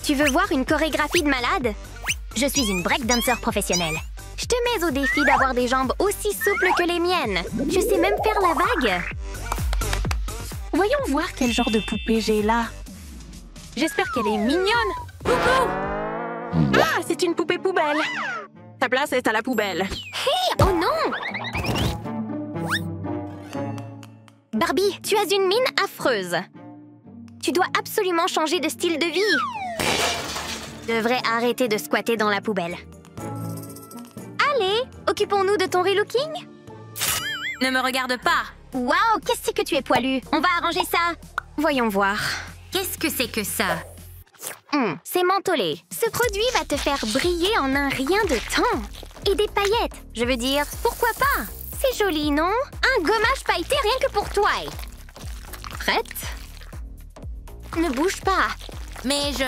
Tu veux voir une chorégraphie de malade? Je suis une breakdancer professionnelle. Je te mets au défi d'avoir des jambes aussi souples que les miennes. Je sais même faire la vague. Voyons voir quel genre de poupée j'ai là. J'espère qu'elle est mignonne. Coucou! Ah, c'est une poupée poubelle. Ta place est à la poubelle. Hé! Oh non! Barbie, tu as une mine affreuse. Tu dois absolument changer de style de vie. Tu devrais arrêter de squatter dans la poubelle. Allez, occupons-nous de ton relooking. Ne me regarde pas. Waouh, qu'est-ce que tu es poilu. On va arranger ça. Voyons voir. Qu'est-ce que c'est que ça? C'est mentholé. Ce produit va te faire briller en un rien de temps. Et des paillettes, je veux dire, pourquoi pas? C'est joli, non? Un gommage pailleté rien que pour toi. Prête? Ne bouge pas. Mais je...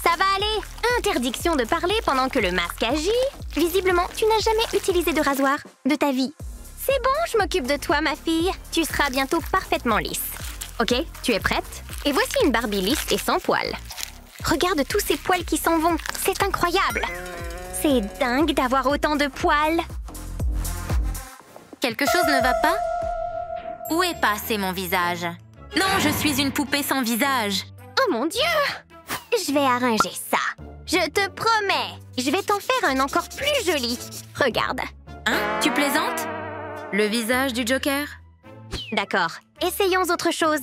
Ça va aller. Interdiction de parler pendant que le masque agit. Visiblement, tu n'as jamais utilisé de rasoir de ta vie. C'est bon, je m'occupe de toi, ma fille. Tu seras bientôt parfaitement lisse. Ok, tu es prête? Et voici une Barbie lisse et sans poils. Regarde tous ces poils qui s'en vont. C'est incroyable. C'est dingue d'avoir autant de poils. Quelque chose ne va pas? Où est passé mon visage? Non, je suis une poupée sans visage. Oh mon Dieu! Je vais arranger ça. Je te promets. Je vais t'en faire un encore plus joli. Regarde. Hein? Tu plaisantes? Le visage du Joker? D'accord. Essayons autre chose.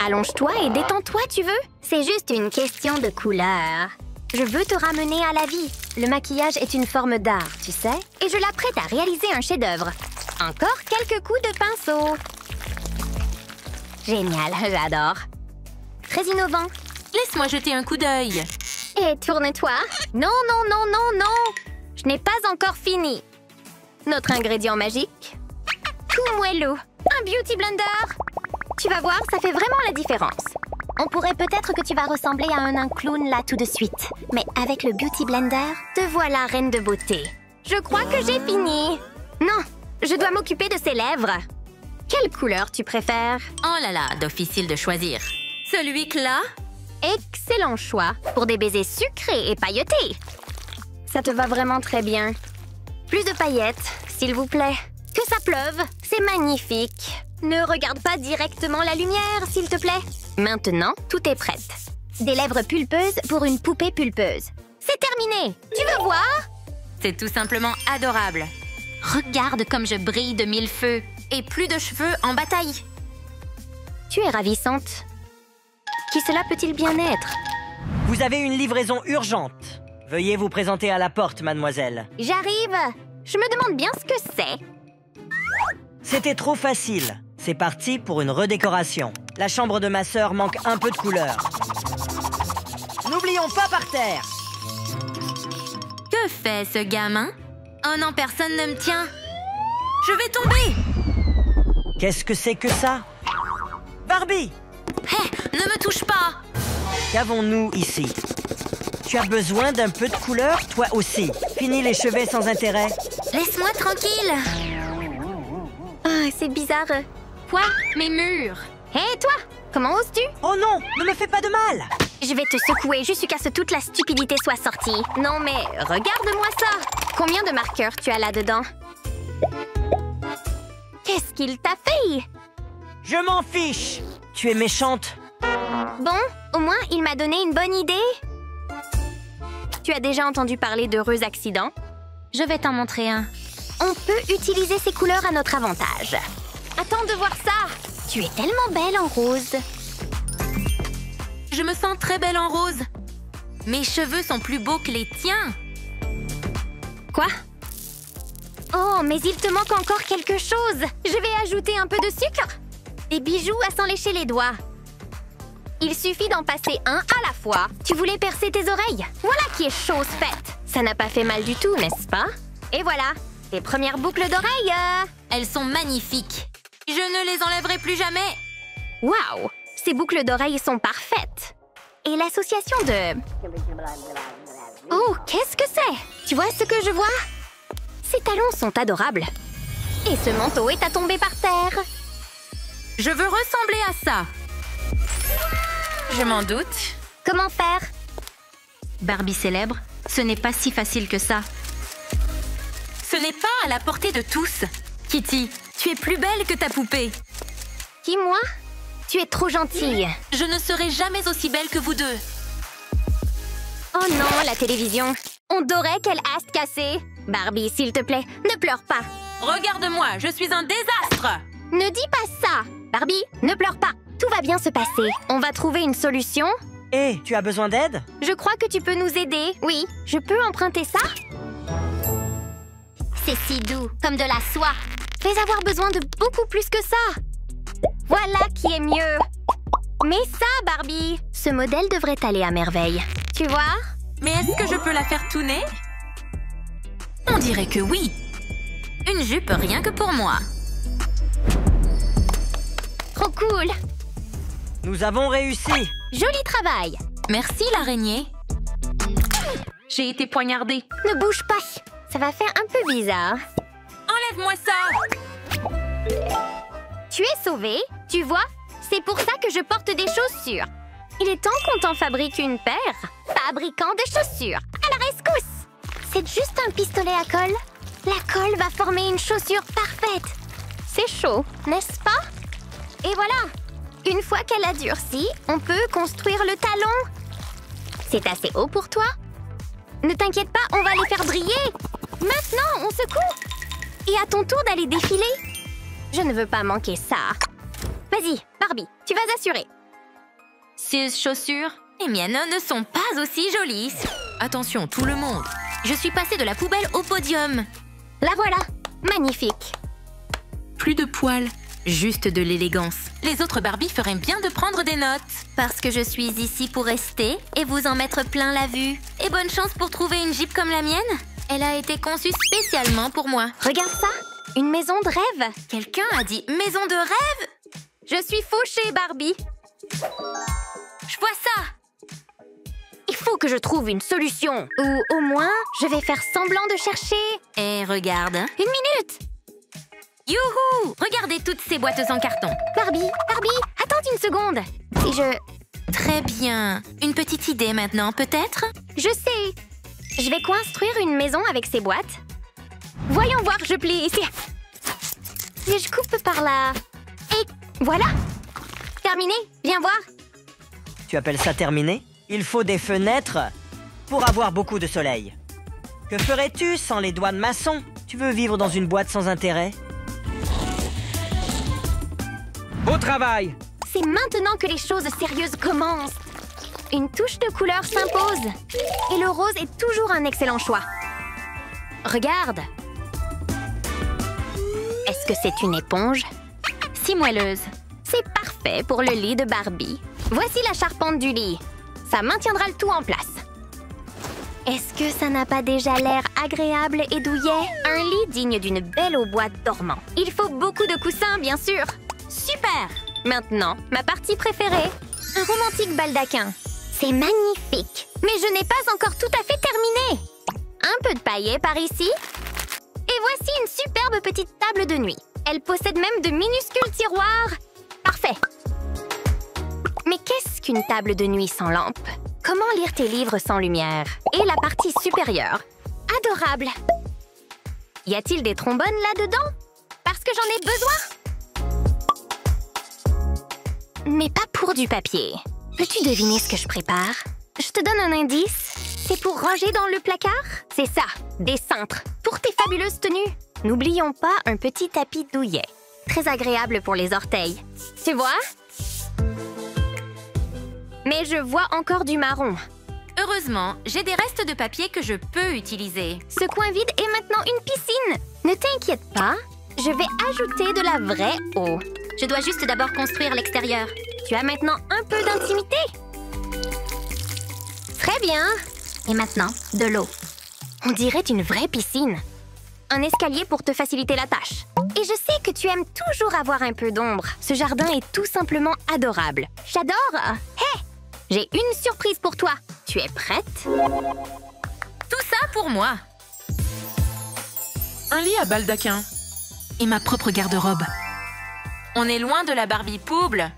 Allonge-toi et détends-toi, tu veux? C'est juste une question de couleur. Je veux te ramener à la vie. Le maquillage est une forme d'art, tu sais? Et je l'apprête à réaliser un chef-d'œuvre. Encore quelques coups de pinceau. Génial, j'adore. Très innovant. Laisse-moi jeter un coup d'œil. Et tourne-toi. Non, non, non, non, non. Je n'ai pas encore fini. Notre ingrédient magique. Tout moelleux. Un beauty blender. Tu vas voir, ça fait vraiment la différence. On pourrait peut-être que tu vas ressembler à un nain clown là tout de suite. Mais avec le beauty blender, te voilà reine de beauté. Je crois que j'ai fini. Non, je dois m'occuper de ses lèvres. Quelle couleur tu préfères? Oh là là, difficile de choisir. Celui que là? Excellent choix pour des baisers sucrés et pailletés. Ça te va vraiment très bien. Plus de paillettes, s'il vous plaît. Que ça pleuve, c'est magnifique. Ne regarde pas directement la lumière, s'il te plaît. Maintenant, tout est prêt. Des lèvres pulpeuses pour une poupée pulpeuse. C'est terminé. Tu veux voir? C'est tout simplement adorable. Regarde comme je brille de mille feux. Et plus de cheveux en bataille. Tu es ravissante. Qui cela peut-il bien être? Vous avez une livraison urgente. Veuillez vous présenter à la porte, mademoiselle. J'arrive. Je me demande bien ce que c'est. C'était trop facile. C'est parti pour une redécoration. La chambre de ma sœur manque un peu de couleur. N'oublions pas par terre. Que fait ce gamin? Oh non, personne ne me tient. Je vais tomber. Qu'est-ce que c'est que ça? Barbie! Hé, ne me touche pas! Qu'avons-nous ici? Tu as besoin d'un peu de couleur, toi aussi. Fini les chevets sans intérêt. Laisse-moi tranquille! Ah, c'est bizarre. Quoi? Mes murs! Hé, toi! Comment oses-tu? Oh non! Ne me fais pas de mal! Je vais te secouer jusqu'à ce que toute la stupidité soit sortie. Non, mais regarde-moi ça! Combien de marqueurs tu as là-dedans? Qu'est-ce qu'il t'a fait? Je m'en fiche! Tu es méchante. Bon, au moins, il m'a donné une bonne idée. Tu as déjà entendu parler d'heureux accidents? Je vais t'en montrer un. On peut utiliser ces couleurs à notre avantage. Attends de voir ça! Tu es tellement belle en rose. Je me sens très belle en rose. Mes cheveux sont plus beaux que les tiens. Quoi? Oh, mais il te manque encore quelque chose. Je vais ajouter un peu de sucre. Des bijoux à s'en lécher les doigts. Il suffit d'en passer un à la fois. Tu voulais percer tes oreilles? Voilà qui est chose faite. Ça n'a pas fait mal du tout, n'est-ce pas? Et voilà, tes premières boucles d'oreilles. Elles sont magnifiques. Je ne les enlèverai plus jamais. Waouh, ces boucles d'oreilles sont parfaites. Et l'association de... Oh, qu'est-ce que c'est? Tu vois ce que je vois? Ces talons sont adorables. Et ce manteau est à tomber par terre. Je veux ressembler à ça. Je m'en doute. Comment faire? Barbie célèbre, ce n'est pas si facile que ça. Ce n'est pas à la portée de tous. Kitty, tu es plus belle que ta poupée. Qui, moi? Tu es trop gentille. Je ne serai jamais aussi belle que vous deux. Oh non, la télévision. On dorait qu'elle aste cassée. Barbie, s'il te plaît, ne pleure pas. Regarde-moi, je suis un désastre. Ne dis pas ça. Barbie, ne pleure pas. Tout va bien se passer. On va trouver une solution. Hé, tu as besoin d'aide? Je crois que tu peux nous aider. Oui, je peux emprunter ça? C'est si doux, comme de la soie. Je vais avoir besoin de beaucoup plus que ça. Voilà qui est mieux. Mais ça, Barbie, ce modèle devrait aller à merveille. Tu vois? Mais est-ce que je peux la faire tourner? On dirait que oui. Une jupe rien que pour moi. Trop cool. Nous avons réussi. Joli travail. Merci l'araignée. J'ai été poignardée. Ne bouge pas. Ça va faire un peu bizarre. Enlève-moi ça. Tu es sauvée, tu vois? C'est pour ça que je porte des chaussures. Il est temps qu'on t'en fabrique une paire. Fabricant de chaussures, à la rescousse! C'est juste un pistolet à colle. La colle va former une chaussure parfaite. C'est chaud, n'est-ce pas? Et voilà! Une fois qu'elle a durci, on peut construire le talon. C'est assez haut pour toi? Ne t'inquiète pas, on va les faire briller. Maintenant, on secoue. Et à ton tour d'aller défiler. Je ne veux pas manquer ça. Vas-y, Barbie, tu vas assurer. Ces chaussures, les miennes ne sont pas aussi jolies. Attention, tout le monde. Je suis passée de la poubelle au podium. La voilà, magnifique. Plus de poils, juste de l'élégance. Les autres Barbies feraient bien de prendre des notes. Parce que je suis ici pour rester et vous en mettre plein la vue. Et bonne chance pour trouver une Jeep comme la mienne. Elle a été conçue spécialement pour moi. Regarde ça, une maison de rêve. Quelqu'un a dit maison de rêve? Je suis fauchée, Barbie. Je vois ça. Il faut que je trouve une solution. Ou au moins, je vais faire semblant de chercher. Et regarde. Une minute. Youhou! Regardez toutes ces boîtes en carton. Barbie, attends une seconde. Si je... Très bien. Une petite idée maintenant, peut-être? Je sais. Je vais construire une maison avec ces boîtes. Voyons voir, je plie ici. Et je coupe par là. Et voilà. Terminé, viens voir. Tu appelles ça terminé? Il faut des fenêtres pour avoir beaucoup de soleil. Que ferais-tu sans les doigts de maçon? Tu veux vivre dans une boîte sans intérêt? Beau travail! C'est maintenant que les choses sérieuses commencent. Une touche de couleur s'impose. Et le rose est toujours un excellent choix. Regarde. Est-ce que c'est une éponge? Si moelleuse. C'est parfait pour le lit de Barbie. Voici la charpente du lit. Ça maintiendra le tout en place. Est-ce que ça n'a pas déjà l'air agréable et douillet? Un lit digne d'une belle au bois dormant. Il faut beaucoup de coussins, bien sûr. Super! Maintenant, ma partie préférée. Un romantique baldaquin. C'est magnifique. Mais je n'ai pas encore tout à fait terminé. Un peu de paillet par ici. Et voici une superbe petite table de nuit. Elle possède même de minuscules tiroirs. Parfait. Mais qu'est-ce qu'une table de nuit sans lampe? Comment lire tes livres sans lumière? Et la partie supérieure. Adorable. Y a-t-il des trombones là-dedans? Parce que j'en ai besoin. Mais pas pour du papier. Peux-tu deviner ce que je prépare? Je te donne un indice. C'est pour ranger dans le placard? C'est ça, des cintres. Pour tes fabuleuses tenues. N'oublions pas un petit tapis douillet. Très agréable pour les orteils. Tu vois? Mais je vois encore du marron. Heureusement, j'ai des restes de papier que je peux utiliser. Ce coin vide est maintenant une piscine. Ne t'inquiète pas, je vais ajouter de la vraie eau. Je dois juste d'abord construire l'extérieur. Tu as maintenant un peu d'intimité. Très bien. Et maintenant, de l'eau. On dirait une vraie piscine. Un escalier pour te faciliter la tâche. Et je sais que tu aimes toujours avoir un peu d'ombre. Ce jardin est tout simplement adorable. J'adore. Hé! J'ai une surprise pour toi. Tu es prête? Tout ça pour moi. Un lit à baldaquin. Et ma propre garde-robe. On est loin de la Barbie Pouble.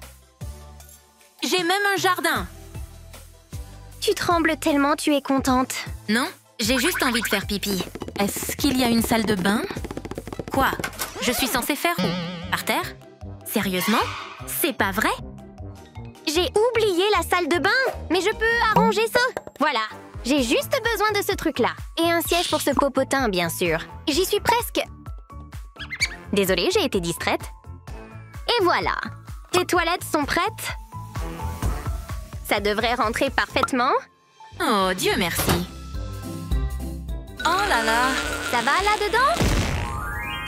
J'ai même un jardin. Tu trembles tellement, tu es contente. Non, j'ai juste envie de faire pipi. Est-ce qu'il y a une salle de bain? Quoi? Je suis censée faire où? Par terre? Sérieusement? C'est pas vrai? J'ai oublié la salle de bain, mais je peux arranger ça. Voilà, j'ai juste besoin de ce truc-là. Et un siège pour ce popotin, bien sûr. J'y suis presque. Désolée, j'ai été distraite. Et voilà, tes toilettes sont prêtes? Ça devrait rentrer parfaitement. Oh, Dieu merci. Oh là là! Ça va là-dedans?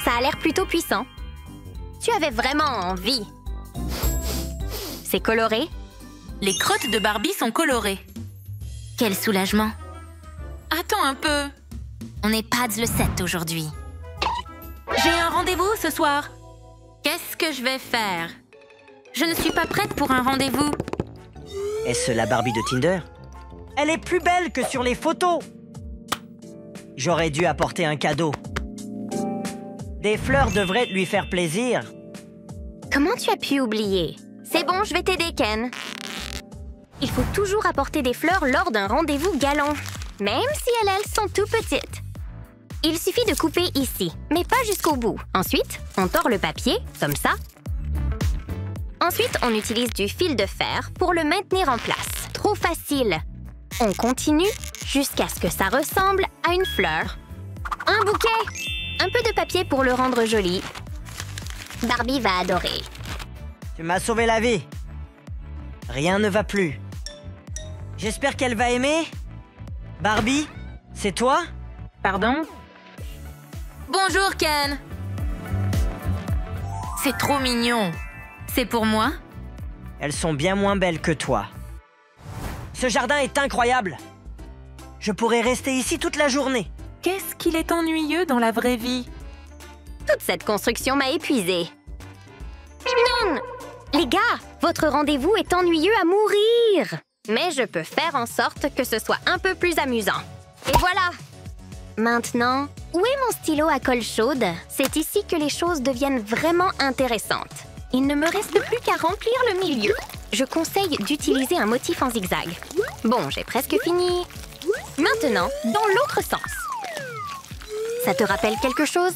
Ça a l'air plutôt puissant. Tu avais vraiment envie. C'est coloré? Les crottes de Barbie sont colorées. Quel soulagement. Attends un peu. On n'est pas le 7 aujourd'hui. J'ai un rendez-vous ce soir. Qu'est-ce que je vais faire? Je ne suis pas prête pour un rendez-vous. Est-ce la Barbie de Tinder? Elle est plus belle que sur les photos! J'aurais dû apporter un cadeau. Des fleurs devraient lui faire plaisir. Comment tu as pu oublier? C'est bon, je vais t'aider, Ken. Il faut toujours apporter des fleurs lors d'un rendez-vous galant, même si elles sont tout petites. Il suffit de couper ici, mais pas jusqu'au bout. Ensuite, on tord le papier, comme ça. Ensuite, on utilise du fil de fer pour le maintenir en place. Trop facile. On continue jusqu'à ce que ça ressemble à une fleur. Un bouquet! Un peu de papier pour le rendre joli. Barbie va adorer. Tu m'as sauvé la vie. Rien ne va plus. J'espère qu'elle va aimer. Barbie, c'est toi? Pardon? Bonjour, Ken. C'est trop mignon. C'est pour moi? Elles sont bien moins belles que toi. Ce jardin est incroyable. Je pourrais rester ici toute la journée. Qu'est-ce qu'il est ennuyeux dans la vraie vie? Toute cette construction m'a épuisée. Non! Les gars, votre rendez-vous est ennuyeux à mourir. Mais je peux faire en sorte que ce soit un peu plus amusant. Et voilà! Maintenant, où est mon stylo à colle chaude? C'est ici que les choses deviennent vraiment intéressantes. Il ne me reste plus qu'à remplir le milieu. Je conseille d'utiliser un motif en zigzag. Bon, j'ai presque fini. Maintenant, dans l'autre sens. Ça te rappelle quelque chose?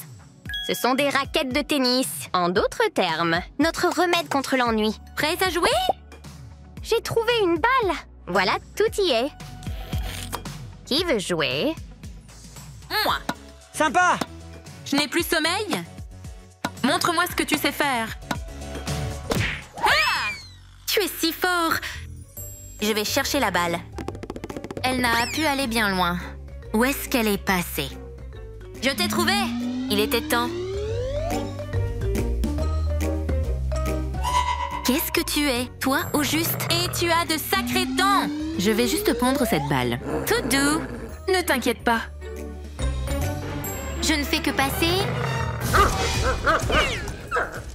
Ce sont des raquettes de tennis. En d'autres termes, notre remède contre l'ennui. Prête à jouer? J'ai trouvé une balle. Voilà, tout y est. Qui veut jouer? Moi. Sympa! Je n'ai plus sommeil? Montre-moi ce que tu sais faire. Tu es si fort. Je vais chercher la balle. Elle n'a pu aller bien loin. Où est-ce qu'elle est passée? Je t'ai trouvé! Il était temps. Qu'est-ce que tu es, toi, au juste? Et tu as de sacrés dents! Je vais juste pondre cette balle. Tout doux. Ne t'inquiète pas. Je ne fais que passer.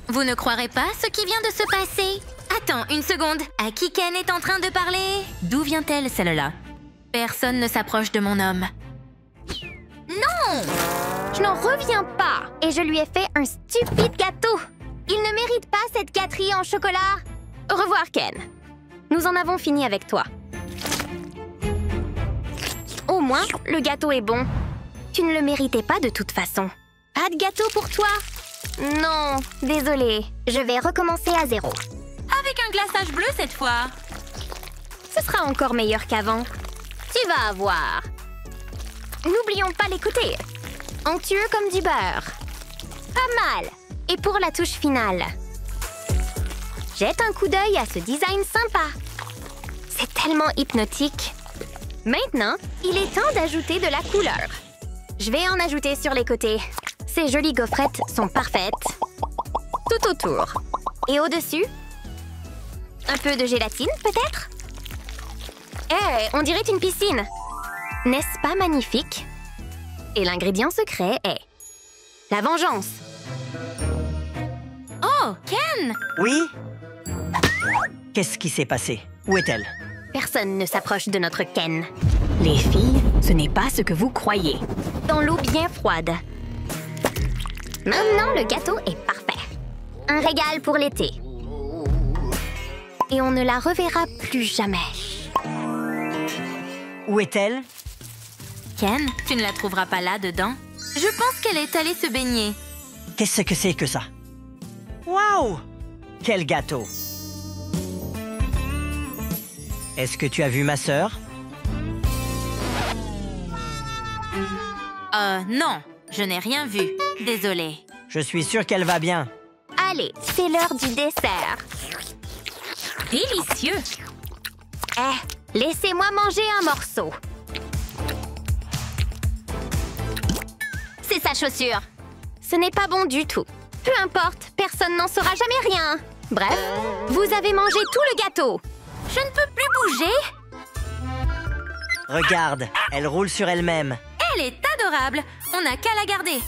Vous ne croirez pas ce qui vient de se passer? Attends, une seconde. À qui Ken est en train de parler? D'où vient-elle, celle-là? Personne ne s'approche de mon homme. Non! Je n'en reviens pas. Et je lui ai fait un stupide gâteau. Il ne mérite pas cette gâterie en chocolat. Au revoir, Ken. Nous en avons fini avec toi. Au moins, le gâteau est bon. Tu ne le méritais pas de toute façon. Pas de gâteau pour toi? Non, désolée. Je vais recommencer à zéro. Avec un glaçage bleu cette fois. Ce sera encore meilleur qu'avant. Tu vas voir. N'oublions pas l'écouter. Onctueux comme du beurre. Pas mal. Et pour la touche finale, jette un coup d'œil à ce design sympa. C'est tellement hypnotique. Maintenant, il est temps d'ajouter de la couleur. Je vais en ajouter sur les côtés. Ces jolies gaufrettes sont parfaites. Tout autour. Et au-dessus, un peu de gélatine, peut-être? On dirait une piscine. N'est-ce pas magnifique? Et l'ingrédient secret est la vengeance. Oh, Ken! Oui? Qu'est-ce qui s'est passé? Où est-elle? Personne ne s'approche de notre Ken. Les filles, ce n'est pas ce que vous croyez. Dans l'eau bien froide. Maintenant, le gâteau est parfait. Un régal pour l'été. Et on ne la reverra plus jamais. Où est-elle? Ken, tu ne la trouveras pas là, dedans. Je pense qu'elle est allée se baigner. Qu'est-ce que c'est que ça? Waouh! Quel gâteau! Est-ce que tu as vu ma sœur? Non, je n'ai rien vu. Désolée. Je suis sûr qu'elle va bien. Allez, c'est l'heure du dessert. Délicieux! Laissez-moi manger un morceau. C'est sa chaussure. Ce n'est pas bon du tout. Peu importe, personne n'en saura jamais rien. Bref, vous avez mangé tout le gâteau. Je ne peux plus bouger. Regarde, elle roule sur elle-même. Elle est adorable. On n'a qu'à la garder.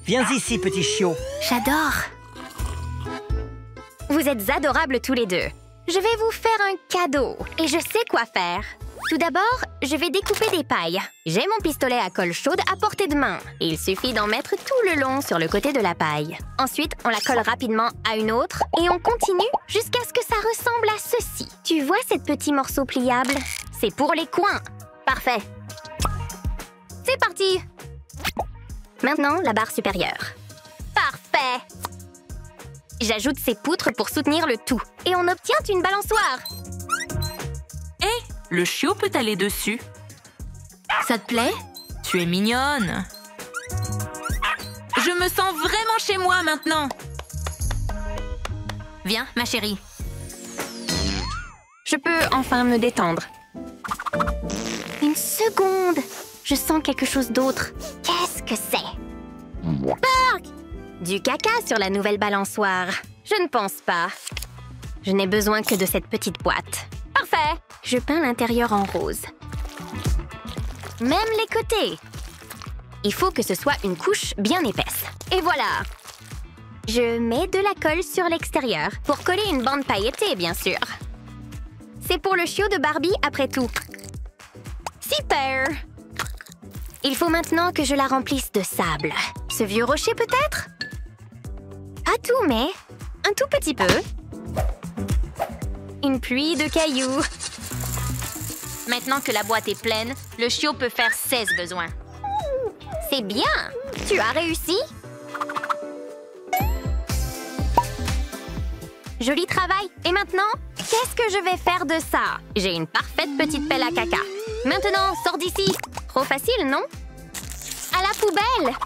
Viens ici, petit chiot. J'adore. Vous êtes adorables tous les deux. Je vais vous faire un cadeau et je sais quoi faire. Tout d'abord, je vais découper des pailles. J'ai mon pistolet à colle chaude à portée de main. Il suffit d'en mettre tout le long sur le côté de la paille. Ensuite, on la colle rapidement à une autre et on continue jusqu'à ce que ça ressemble à ceci. Tu vois ces petits morceaux pliables? C'est pour les coins. Parfait. C'est parti! Maintenant, la barre supérieure. Parfait! J'ajoute ces poutres pour soutenir le tout. Et on obtient une balançoire. Le chiot peut aller dessus. Ça te plaît? Tu es mignonne. Je me sens vraiment chez moi maintenant. Viens, ma chérie. Je peux enfin me détendre. Une seconde! Je sens quelque chose d'autre. Qu'est-ce que c'est? Burk! Du caca sur la nouvelle balançoire. Je ne pense pas. Je n'ai besoin que de cette petite boîte. Parfait! Je peins l'intérieur en rose. Même les côtés. Il faut que ce soit une couche bien épaisse. Et voilà! Je mets de la colle sur l'extérieur pour coller une bande pailletée, bien sûr. C'est pour le chiot de Barbie, après tout. Super! Il faut maintenant que je la remplisse de sable. Ce vieux rocher, peut-être? Pas tout, mais un tout petit peu. Une pluie de cailloux. Maintenant que la boîte est pleine, le chiot peut faire 16 besoins. C'est bien! Tu as réussi? Joli travail! Et maintenant, qu'est-ce que je vais faire de ça? J'ai une parfaite petite pelle à caca. Maintenant, sors d'ici! Trop facile, non? À la poubelle!